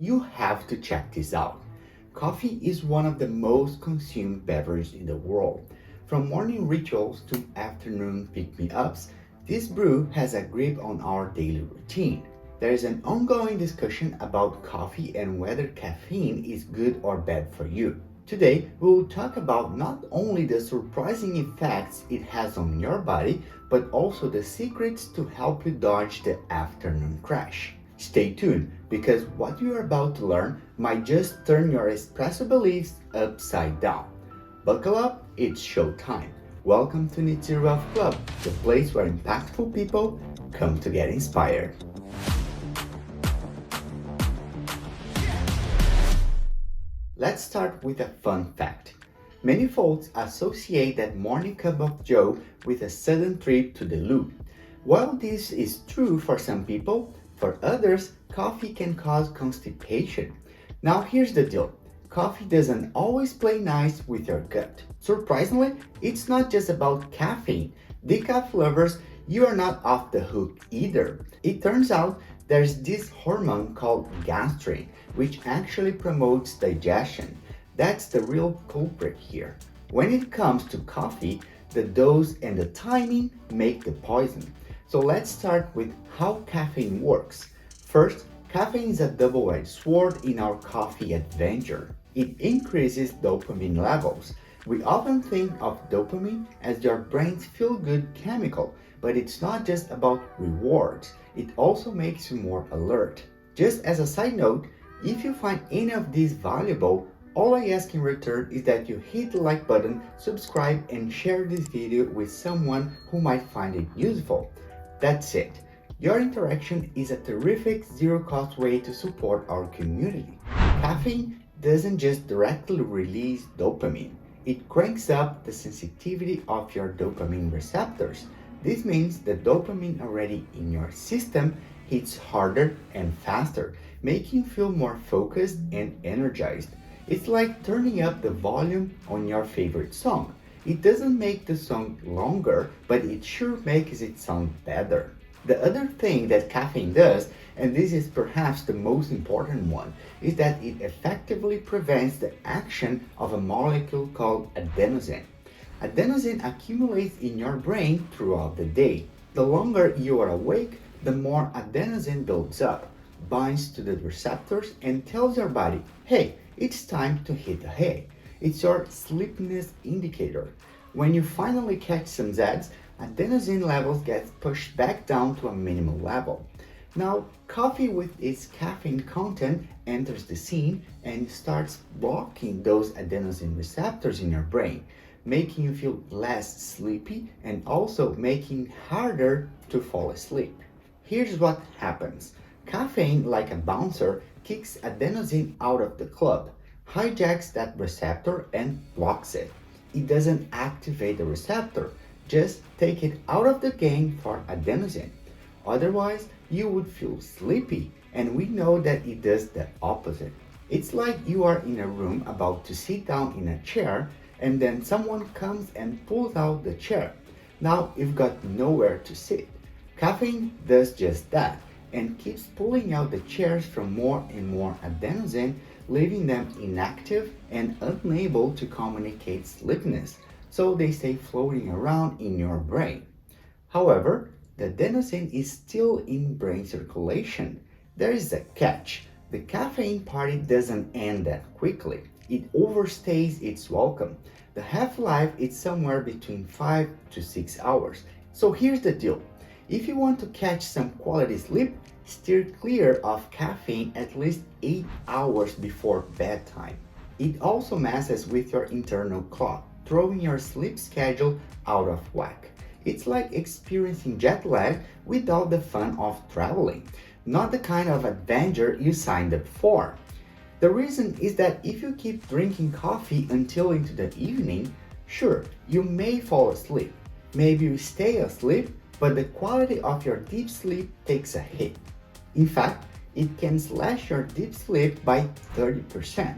you have to check this out. Coffee is one of the most consumed beverages in the world. From morning rituals to afternoon pick-me-ups, this brew has a grip on our daily routine. There is an ongoing discussion about coffee and whether caffeine is good or bad for you. Today, we will talk about not only the surprising effects it has on your body, but also the secrets to help you dodge the afternoon crash. Stay tuned because what you are about to learn might just turn your espresso beliefs upside down. Buckle up, it's showtime. Welcome to Nitzero Club, the place where impactful people come to get inspired. Let's start with a fun fact. Many folks associate that morning cup of joe with a sudden trip to the loo. While this is true for some people, for others, coffee can cause constipation. Now here's the deal. Coffee doesn't always play nice with your gut. Surprisingly, it's not just about caffeine. Decaf lovers, you are not off the hook either. It turns out there's this hormone called gastrin, which actually promotes digestion. That's the real culprit here. When it comes to coffee, the dose and the timing make the poison. So let's start with how caffeine works. First, caffeine is a double-edged sword in our coffee adventure. It increases dopamine levels. We often think of dopamine as your brain's feel-good chemical, but it's not just about rewards. It also makes you more alert. Just as a side note, if you find any of these valuable, all I ask in return is that you hit the like button, subscribe, and share this video with someone who might find it useful. That's it. Your interaction is a terrific zero-cost way to support our community. Caffeine doesn't just directly release dopamine. It cranks up the sensitivity of your dopamine receptors. This means the dopamine already in your system hits harder and faster, making you feel more focused and energized. It's like turning up the volume on your favorite song. It doesn't make the song longer, but it sure makes it sound better. The other thing that caffeine does, and this is perhaps the most important one, is that it effectively prevents the action of a molecule called adenosine. Adenosine accumulates in your brain throughout the day. The longer you are awake, the more adenosine builds up, binds to the receptors, and tells your body, hey, it's time to hit the hay. It's your sleepiness indicator. When you finally catch some Zeds, adenosine levels get pushed back down to a minimal level. Now, coffee with its caffeine content enters the scene and starts blocking those adenosine receptors in your brain, making you feel less sleepy and also making it harder to fall asleep. Here's what happens. Caffeine, like a bouncer, kicks adenosine out of the club, hijacks that receptor and blocks it. It doesn't activate the receptor, just take it out of the game for adenosine. Otherwise, you would feel sleepy, and we know that it does the opposite. It's like you are in a room about to sit down in a chair, and then someone comes and pulls out the chair. Now you've got nowhere to sit. Caffeine does just that and keeps pulling out the chairs from more and more adenosine, leaving them inactive and unable to communicate sleepiness, so they stay floating around in your brain. However, the adenosine is still in brain circulation. There is a catch. The caffeine party doesn't end that quickly. It overstays its welcome. The half-life is somewhere between 5 to 6 hours. So here's the deal. If you want to catch some quality sleep, steer clear of caffeine at least 8 hours before bedtime. It also messes with your internal clock, throwing your sleep schedule out of whack. It's like experiencing jet lag without the fun of traveling, not the kind of adventure you signed up for. The reason is that if you keep drinking coffee until into the evening, sure, you may fall asleep. Maybe you stay asleep, but the quality of your deep sleep takes a hit. In fact, it can slash your deep sleep by 30%.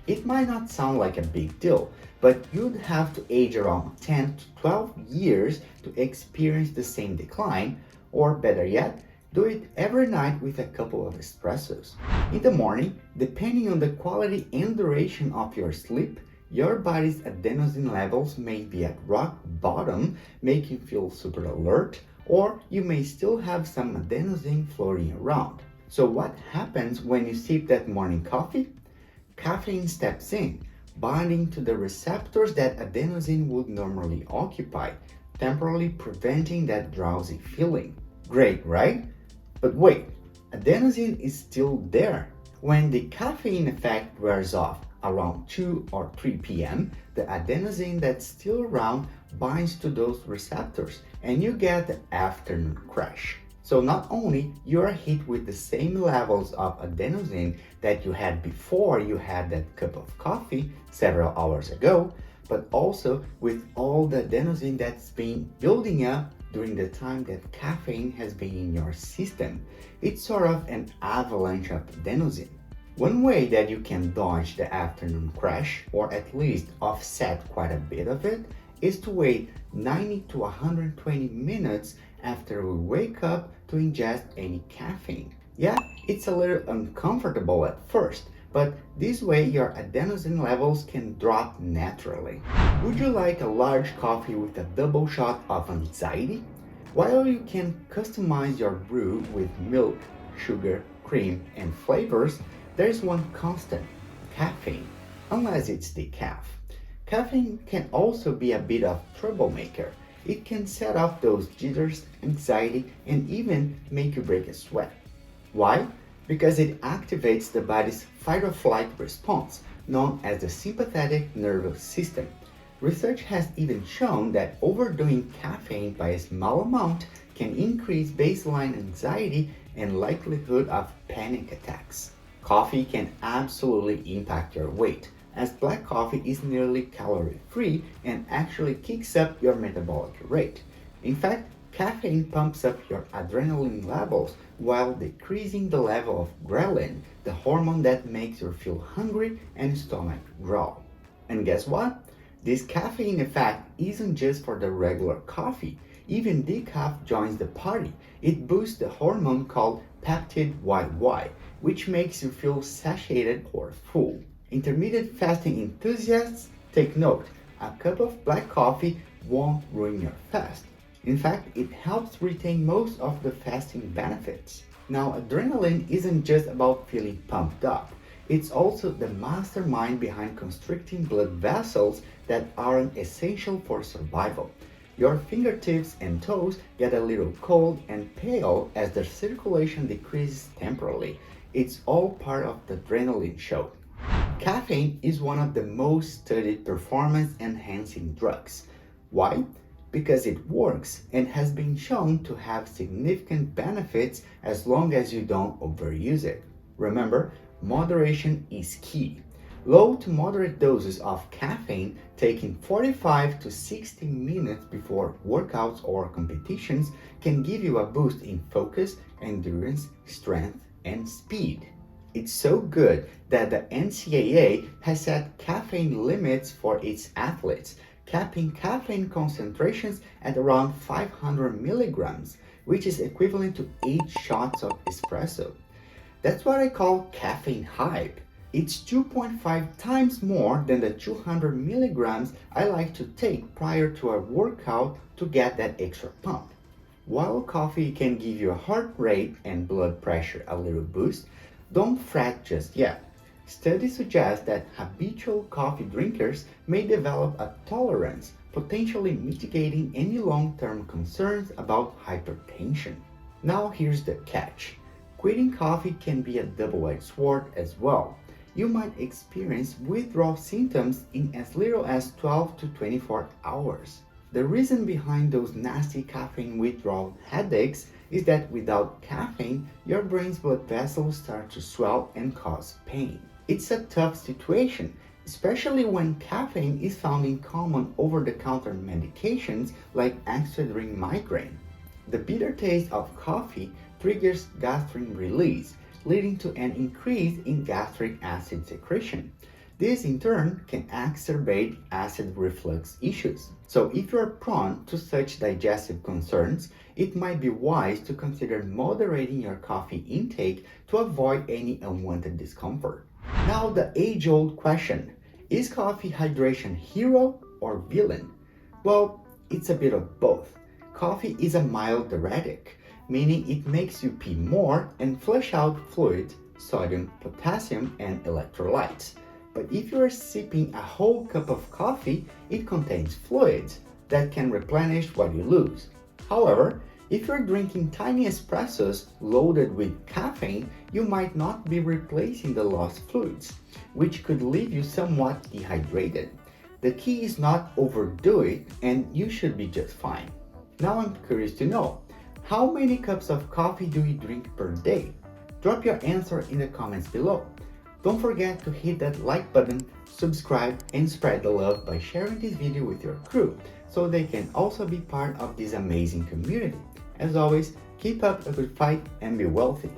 It might not sound like a big deal, but you'd have to age around 10 to 12 years to experience the same decline, or better yet, Do it every night with a couple of espressos. In the morning, depending on the quality and duration of your sleep, your body's adenosine levels may be at rock bottom, making you feel super alert, or you may still have some adenosine floating around. So what happens when you sip that morning coffee? Caffeine steps in, binding to the receptors that adenosine would normally occupy, temporarily preventing that drowsy feeling. Great, right? But wait, adenosine is still there. When the caffeine effect wears off around 2 or 3 p.m., the adenosine that's still around binds to those receptors and you get the afternoon crash. So not only you are hit with the same levels of adenosine that you had before you had that cup of coffee several hours ago, but also with all the adenosine that's been building up during the time that caffeine has been in your system. It's sort of an avalanche of adenosine. One way that you can dodge the afternoon crash, or at least offset quite a bit of it, is to wait 90 to 120 minutes after we wake up to ingest any caffeine. Yeah, it's a little uncomfortable at first, but this way your adenosine levels can drop naturally. Would you like a large coffee with a double shot of anxiety? While you can customize your brew with milk, sugar, cream, and flavors, there's one constant: caffeine, unless it's decaf. Caffeine can also be a bit of troublemaker. It can set off those jitters, anxiety, and even make you break a sweat. Why? Because it activates the body's fight or flight response, known as the sympathetic nervous system. Research has even shown that overdoing caffeine by a small amount can increase baseline anxiety and likelihood of panic attacks. Coffee can absolutely impact your weight, as black coffee is nearly calorie-free and actually kicks up your metabolic rate. In fact, caffeine pumps up your adrenaline levels while decreasing the level of ghrelin, the hormone that makes you feel hungry and stomach growl. And guess what? This caffeine effect isn't just for the regular coffee. Even decaf joins the party. It boosts the hormone called peptide YY, which makes you feel satiated or full. Intermittent fasting enthusiasts, take note, a cup of black coffee won't ruin your fast. In fact, it helps retain most of the fasting benefits. Now, adrenaline isn't just about feeling pumped up. It's also the mastermind behind constricting blood vessels that aren't essential for survival. Your fingertips and toes get a little cold and pale as the circulation decreases temporarily. It's all part of the adrenaline show. Caffeine is one of the most studied performance-enhancing drugs. Why? Because it works and has been shown to have significant benefits as long as you don't overuse it. Remember, moderation is key. Low to moderate doses of caffeine taken 45 to 60 minutes before workouts or competitions can give you a boost in focus, endurance, strength, and speed. It's so good that the NCAA has set caffeine limits for its athletes, capping caffeine concentrations at around 500 milligrams, which is equivalent to 8 shots of espresso. That's what I call caffeine hype. It's 2.5 times more than the 200 milligrams I like to take prior to a workout to get that extra pump. While coffee can give your heart rate and blood pressure a little boost, don't fret just yet. Studies suggest that habitual coffee drinkers may develop a tolerance, potentially mitigating any long-term concerns about hypertension. Now here's the catch. Quitting coffee can be a double-edged sword as well. You might experience withdrawal symptoms in as little as 12 to 24 hours. The reason behind those nasty caffeine withdrawal headaches is that without caffeine, your brain's blood vessels start to swell and cause pain. It's a tough situation, especially when caffeine is found in common over-the-counter medications like Excedrin migraine. The bitter taste of coffee triggers gastrin release, leading to an increase in gastric acid secretion. This in turn can exacerbate acid reflux issues. So if you are prone to such digestive concerns, it might be wise to consider moderating your coffee intake to avoid any unwanted discomfort. Now the age-old question, is coffee hydration hero or villain? Well, it's a bit of both. Coffee is a mild diuretic, meaning it makes you pee more and flush out fluids, sodium, potassium, and electrolytes. But if you are sipping a whole cup of coffee, it contains fluids that can replenish what you lose. However, if you're drinking tiny espressos loaded with caffeine, you might not be replacing the lost fluids, which could leave you somewhat dehydrated. The key is not overdo it, and you should be just fine. Now I'm curious to know, how many cups of coffee do you drink per day? Drop your answer in the comments below. Don't forget to hit that like button, subscribe, and spread the love by sharing this video with your crew so they can also be part of this amazing community. As always, keep up a good fight and be wealthy.